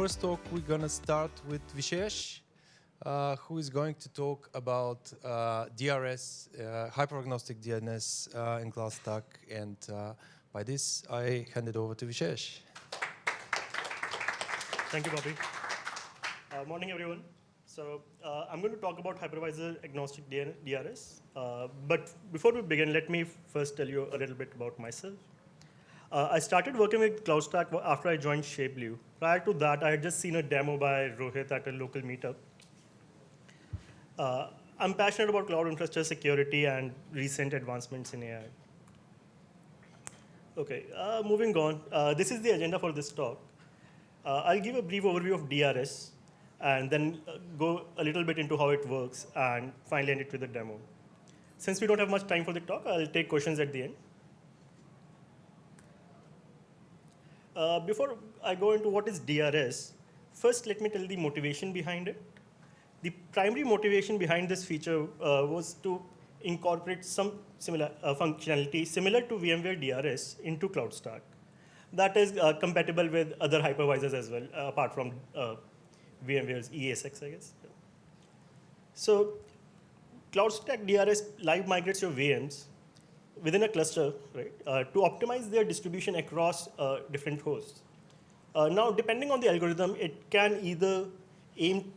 first talk, we're going to start with Vishesh, who is going to talk about DRS, Hyperagnostic DNS in CloudStack. And by this, I hand it over to Vishesh. Thank you, Bobby. Morning, everyone. So I'm going to talk about Hypervisor Agnostic DRS. But before we begin, let me first tell you a little bit about myself. I started working with CloudStack after I joined Shapeblue. Prior to that, I had just seen a demo by Rohit at a local meetup. I'm passionate about cloud infrastructure security and recent advancements in AI. OK, moving on. This is the agenda for this talk. I'll give a brief overview of DRS, and then go a little bit into how it works, and finally end it with a demo. Since we don't have much time for the talk, I'll take questions at the end. Before I go into what is DRS, first let me tell the motivation behind it. The primary motivation behind this feature was to incorporate some similar functionality similar to VMware DRS into CloudStack that is compatible with other hypervisors as well, apart from VMware's ESX, I guess. So CloudStack DRS live migrates your VMs within a cluster, right, to optimize their distribution across different hosts. Now, depending on the algorithm, it can either aim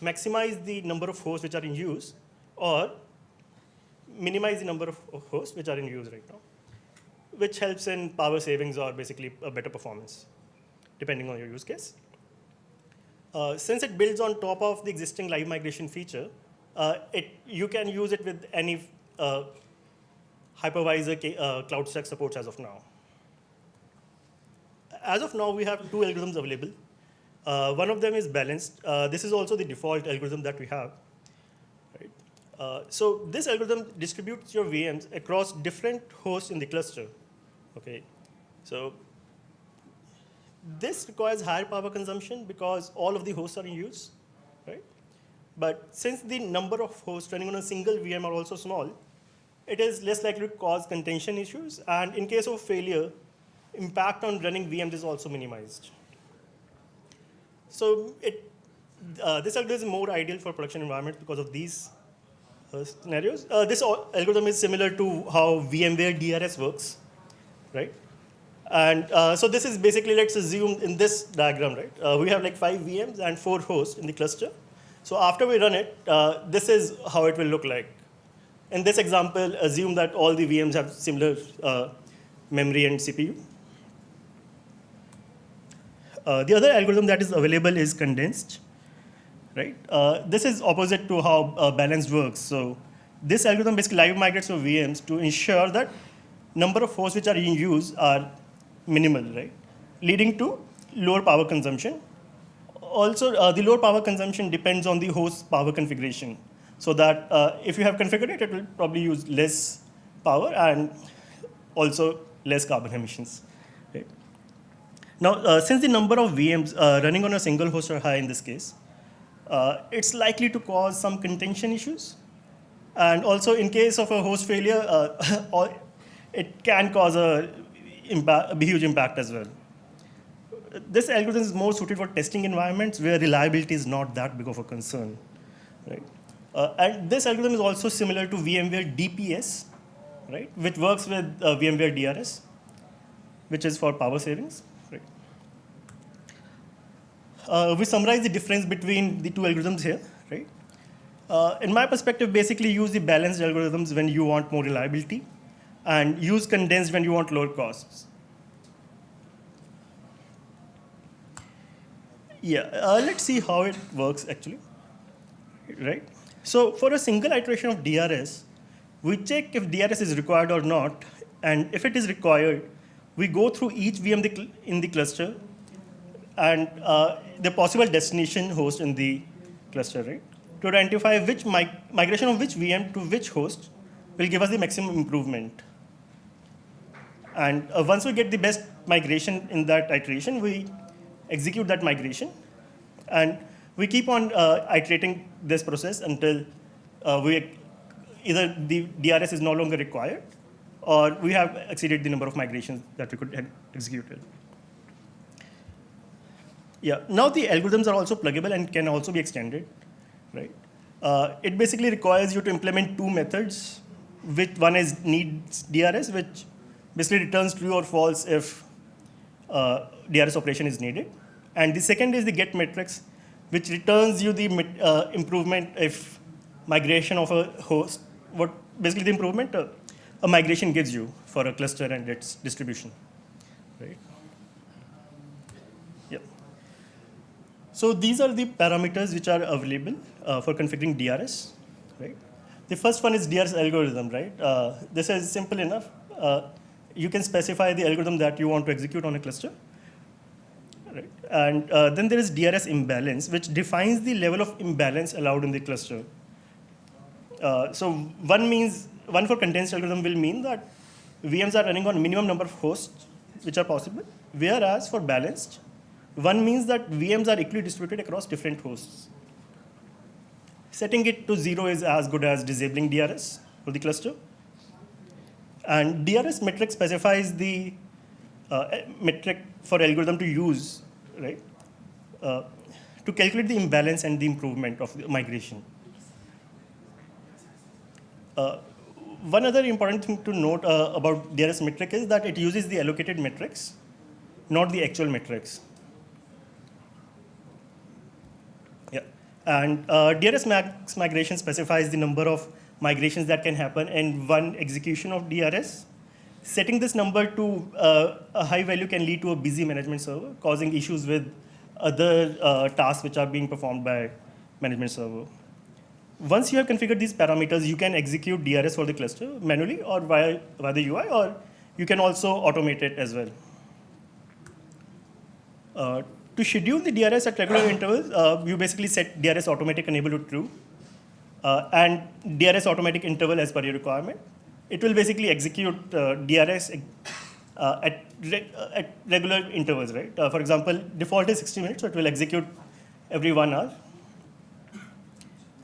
maximize the number of hosts which are in use, or minimize the number of hosts which are in use right now, which helps in power savings or basically a better performance, depending on your use case. Since it builds on top of the existing live migration feature, you can use it with any hypervisor CloudStack supports as of now. As of now, we have two algorithms available. One of them is balanced. This is also the default algorithm that we have. Right? So this algorithm distributes your VMs across different hosts in the cluster. Okay, so this requires higher power consumption because all of the hosts are in use, right? But since the number of hosts running on a single VM are also small, it is less likely to cause contention issues. And in case of failure, impact on running VMs is also minimized. So this algorithm is more ideal for production environments because of these scenarios. This algorithm is similar to how VMware DRS works, right? And so this is basically, let's assume in this diagram, right? We have like 5 VMs and 4 hosts in the cluster. So after we run it, this is how it will look like. In this example, assume that all the VMs have similar memory and CPU. The other algorithm that is available is condensed, right? This is opposite to how balanced works. So this algorithm basically live migrates your VMs to ensure that number of hosts which are in use are minimal, right? Leading to lower power consumption. Also, the lower power consumption depends on the host's power configuration. So that if you have configured it, it will probably use less power and also less carbon emissions. Right? Now, since the number of VMs running on a single host are high in this case, it's likely to cause some contention issues. And also, in case of a host failure, it can cause a huge impact as well. This algorithm is more suited for testing environments where reliability is not that big of a concern. Right? And this algorithm is also similar to VMware DPS, right, which works with VMware DRS, which is for power savings. Right? We summarize the difference between the two algorithms here. Right? In my perspective, basically use the balanced algorithms when you want more reliability, and use condensed when you want lower costs. Yeah, let's see how it works actually. Right? So for a single iteration of DRS, we check if DRS is required or not. And if it is required, we go through each VM in the cluster and the possible destination host in the cluster, right? To identify which migration of which VM to which host will give us the maximum improvement. And once we get the best migration in that iteration, we execute that migration. And we keep on iterating this process until either the DRS is no longer required, or we have exceeded the number of migrations that we could have executed. Yeah, now the algorithms are also pluggable and can also be extended, right? It basically requires you to implement two methods, which one is needs DRS, which basically returns true or false if DRS operation is needed. And the second is the get metrics, which returns you the improvement if migration of a host, what basically the improvement a migration gives you for a cluster and its distribution, right? Yeah. So these are the parameters which are available for configuring DRS, right? The first one is DRS algorithm, right? This is simple enough. You can specify the algorithm that you want to execute on a cluster. Right. And then there is DRS imbalance, which defines the level of imbalance allowed in the cluster. So one for condensed algorithm will mean that VMs are running on minimum number of hosts which are possible, whereas for balanced, one means that VMs are equally distributed across different hosts. Setting it to 0 is as good as disabling DRS for the cluster. And DRS metric specifies the metric for algorithm to use, right, to calculate the imbalance and the improvement of the migration. One other important thing to note about DRS metric is that it uses the allocated metrics, not the actual metrics. Yeah, and DRS max migration specifies the number of migrations that can happen in one execution of DRS. Setting this number to a high value can lead to a busy management server, causing issues with other tasks which are being performed by management server. Once you have configured these parameters, you can execute DRS for the cluster manually or via the UI, or you can also automate it as well. To schedule the DRS at regular intervals, you basically set DRS automatic enable to true, and DRS automatic interval as per your requirement. It will basically execute DRS at regular intervals, right? For example, default is 60 minutes, so it will execute every 1 hour.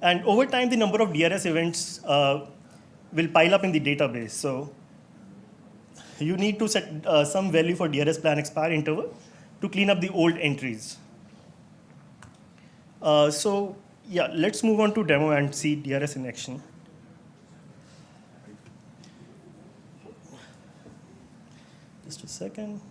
And over time, the number of DRS events will pile up in the database. So you need to set some value for DRS plan expire interval to clean up the old entries. So yeah, let's move on to demo and see DRS in action. Just a second.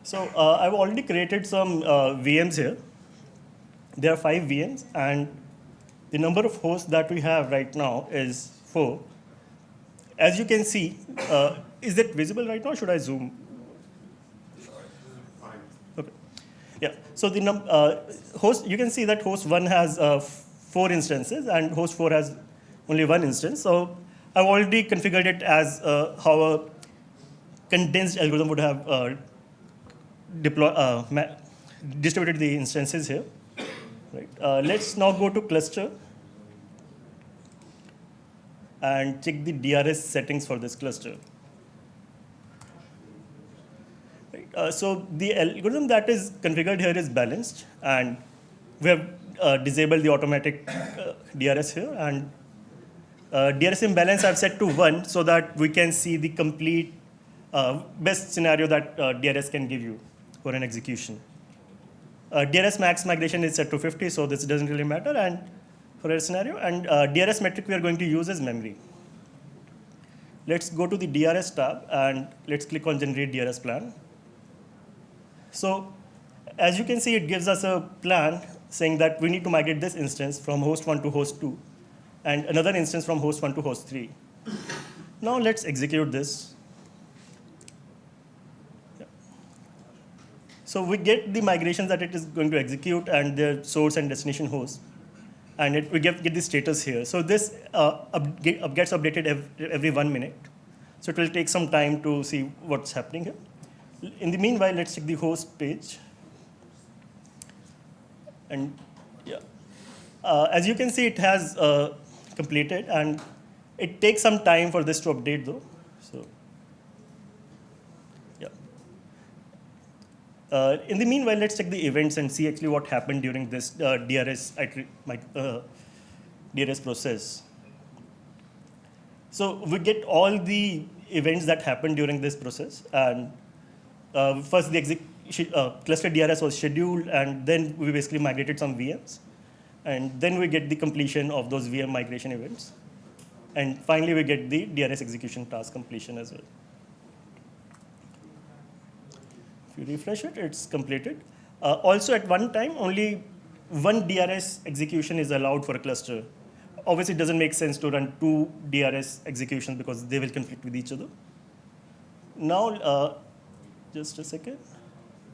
So I've already created some VMs here. There are 5 VMs, and the number of hosts that we have right now is 4. As you can see, is it visible right now? Should I zoom? Okay. Yeah. So the host, you can see that host 1 has 4 instances, and host 4 has only 1 instance. So I've already configured it as how a condensed algorithm would have distributed the instances here. Right. Let's now go to cluster and check the DRS settings for this cluster. Right. So the algorithm that is configured here is balanced, and we have disabled the automatic DRS here, and DRS imbalance I've set to 1 so that we can see the complete best scenario that DRS can give you for an execution. DRS max migration is set to 50, so this doesn't really matter and for a scenario. And DRS metric we are going to use is memory. Let's go to the DRS tab and let's click on generate DRS plan. So as you can see, it gives us a plan saying that we need to migrate this instance from host 1 to host 2 and another instance from host 1 to host 3. Now let's execute this. So we get the migrations that it is going to execute and their source and destination host. And we get the status here. So this gets updated every 1 minute. So it will take some time to see what's happening here. In the meanwhile, let's check the host page. And yeah, as you can see, it has completed. And it takes some time for this to update, though. So yeah. In the meanwhile, let's check the events and see actually what happened during this DRS process. So we get all the events that happened during this process. And first, the cluster DRS was scheduled, and then we basically migrated some VMs. And then we get the completion of those VM migration events. And finally, we get the DRS execution task completion as well. If you refresh it, it's completed. Also, at one time, only one DRS execution is allowed for a cluster. Obviously, it doesn't make sense to run two DRS executions because they will conflict with each other. Now, just a second.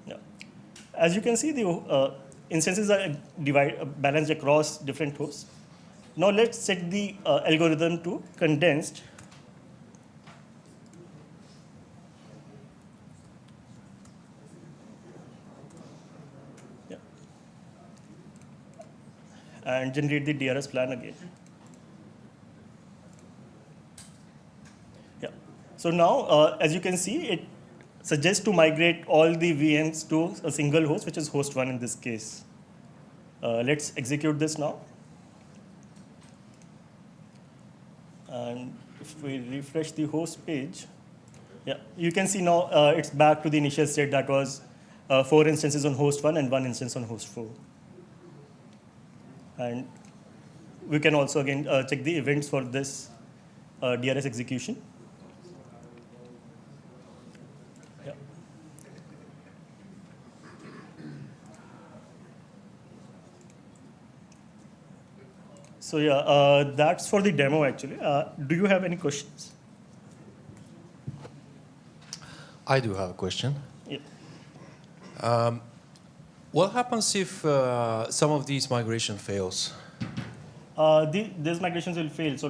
Yeah. As you can see, the instances are balanced across different hosts. Now, let's set the algorithm to condensed. Yeah. And generate the DRS plan again. Yeah. So now, as you can see, it suggests to migrate all the VMs to a single host, which is host 1 in this case. Let's execute this now. And if we refresh the host page, yeah, you can see now it's back to the initial state that was 4 instances on host 1 and 1 instance on host 4. And we can also again check the events for this DRS execution. Yeah. So yeah, that's for the demo actually. Do you have any questions? I do have a question. Yeah. What happens if some of these migration fails? These migrations will fail. So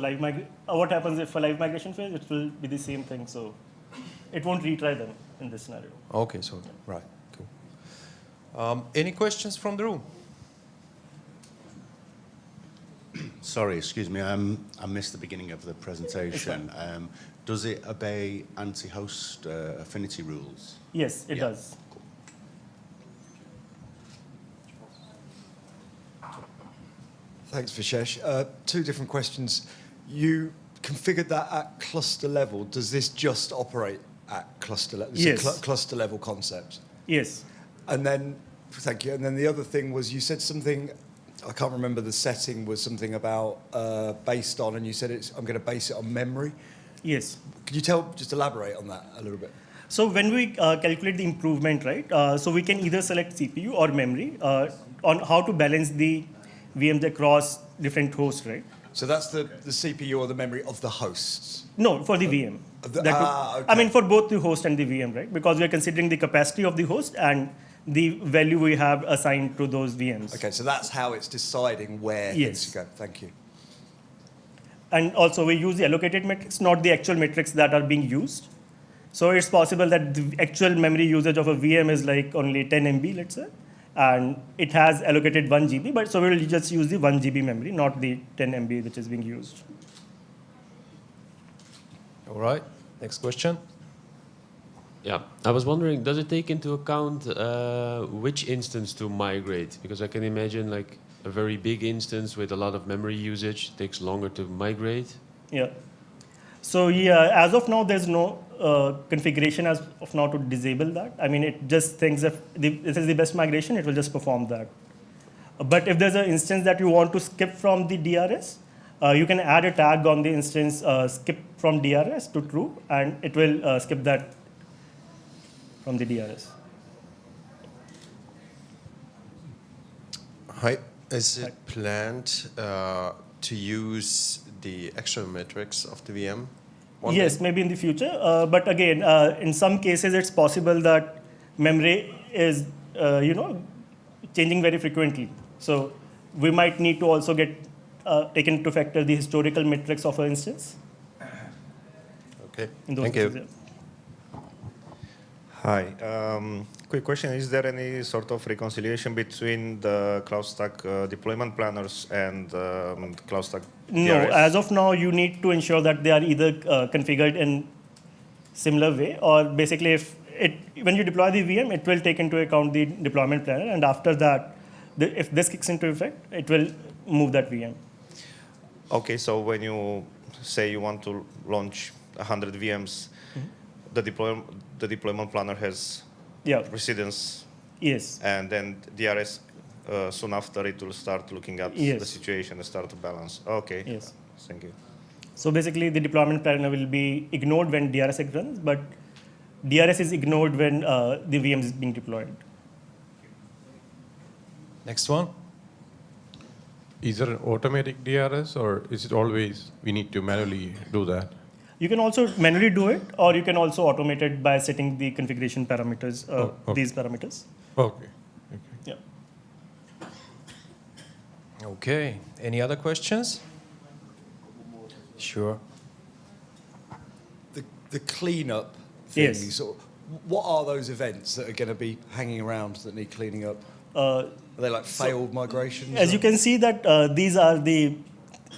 what happens if a live migration fails? It will be the same thing. So it won't retry them in this scenario. Okay, so right, cool. Any questions from the room? Sorry, excuse me, I missed the beginning of the presentation. Does it obey anti-host affinity rules? Yes, it does. Thanks, Vishesh. 2 different questions. You configured that at cluster level. Does this just operate at cluster level? Yes. It's a cluster level concept. Yes. And then, thank you. And then the other thing was you said something, I can't remember the setting, was something about based on, and you said I'm going to base it on memory. Yes. Could you just elaborate on that a little bit? So when we calculate the improvement, right, so we can either select CPU or memory on how to balance the VMs across different hosts, right? So that's the CPU or the memory of the hosts? No, for the VM. Okay. I mean, for both the host and the VM, right? Because we're considering the capacity of the host and the value we have assigned to those VMs. Okay, so that's how it's deciding where things should go. Thank you. And also, we use the allocated metrics, not the actual metrics that are being used. So it's possible that the actual memory usage of a VM is like only 10 MB, let's say, and it has allocated 1 GB, but so we'll just use the 1 GB memory, not the 10 MB which is being used. All right, next question. Yeah, I was wondering, does it take into account which instance to migrate? Because I can imagine like a very big instance with a lot of memory usage takes longer to migrate. Yeah. So yeah, as of now, there's no configuration as of now to disable that. I mean, it just thinks if this is the best migration, it will just perform that. But if there's an instance that you want to skip from the DRS, you can add a tag on the instance skip from DRS to true, and it will skip that from the DRS. Hi, is it planned to use the actual metrics of the VM? Yes, maybe in the future. But again, in some cases, it's possible that memory is, changing very frequently. So we might need to also get taken into factor the historical metrics of an instance. Okay, Thank you. Hi. Quick question. Is there any sort of reconciliation between the CloudStack deployment planners and CloudStack DRS? No, as of now, you need to ensure that they are either configured in similar way, or basically if when you deploy the VM, it will take into account the deployment planner, and after that, if this kicks into effect, it will move that VM. Okay, so when you say you want to launch 100 VMs, the deployment planner has precedence. Yes. And then DRS soon after it will start looking at the situation and start to balance. Okay. Yes. Thank you. So basically, the deployment planner will be ignored when DRS runs, but DRS is ignored when the VM is being deployed. Next one. Is there an automatic DRS, or is it always we need to manually do that? You can also manually do it, or you can also automate it by setting the configuration parameters, these parameters. Okay. Yeah. Okay. Any other questions? Sure. The cleanup thing. Yes. Sort of, what are those events that are going to be hanging around that need cleaning up? Are they like failed migrations? As you can see that these are the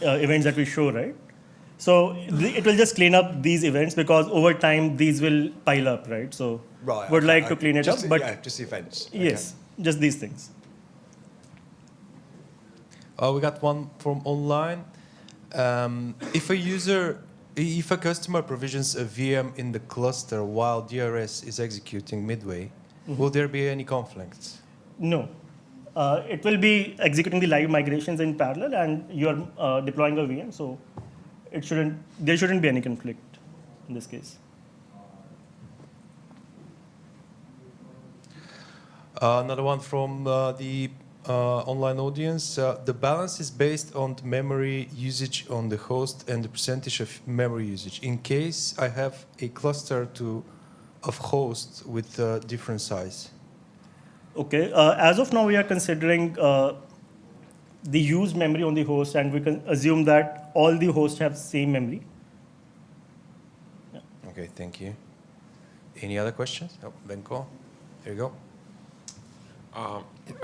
events that we show, right? So it will just clean up these events because over time these will pile up, right? So would like to clean it up, but just the events. Yes, just these things. We got one from online. If a customer provisions a VM in the cluster while DRS is executing midway, will there be any conflicts? No. It will be executing the live migrations in parallel, and you are deploying a VM, so there shouldn't be any conflict in this case. Another one from the online audience. The balance is based on the memory usage on the host and the percentage of memory usage. In case I have a cluster of hosts with different size. Okay. As of now, we are considering the used memory on the host, and we can assume that all the hosts have same memory. Yeah. Okay, thank you. Any other questions? Oh, Benko, here you go.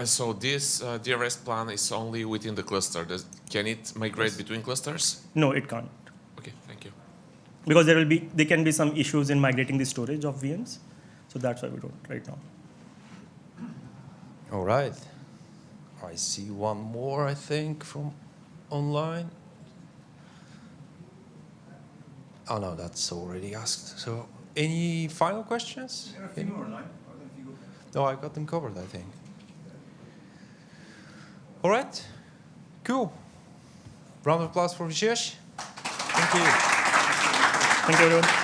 So this DRS plan is only within the cluster. Can it migrate between clusters? No, it can't. Okay, thank you. Because there can be some issues in migrating the storage of VMs, so that's why we don't right now. All right. I see one more, I think, from online. Oh no, that's already asked. So, any final questions? There are a few more online. No, I got them covered, I think. All right. Cool. Round of applause for Vishesh. Thank you. Thank you, everyone.